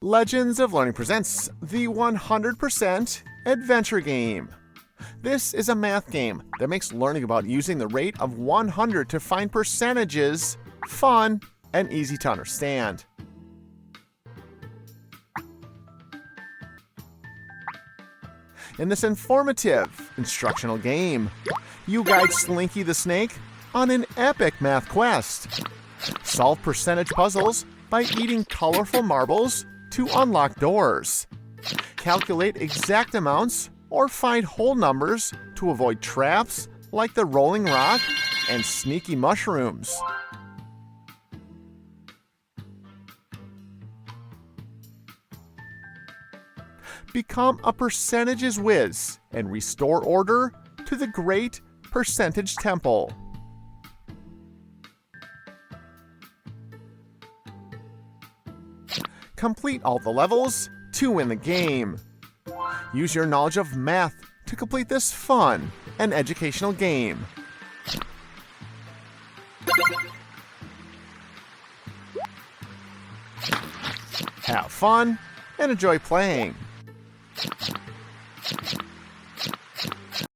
Legends of Learning presents the 100% Adventure Game. This is a math game that makes learning about using the rate of 100 to find percentages fun and easy to understand. In this informative, instructional game, you guide Slinky the Snake on an epic math quest. Solve percentage puzzles by eating colorful marbles to unlock doors. Calculate exact amounts or find whole numbers to avoid traps like the rolling rock and sneaky mushrooms. Become a percentages whiz and restore order to the great percentage temple. Complete all the levels to win the game. Use your knowledge of math to complete this fun and educational game. Have fun and enjoy playing.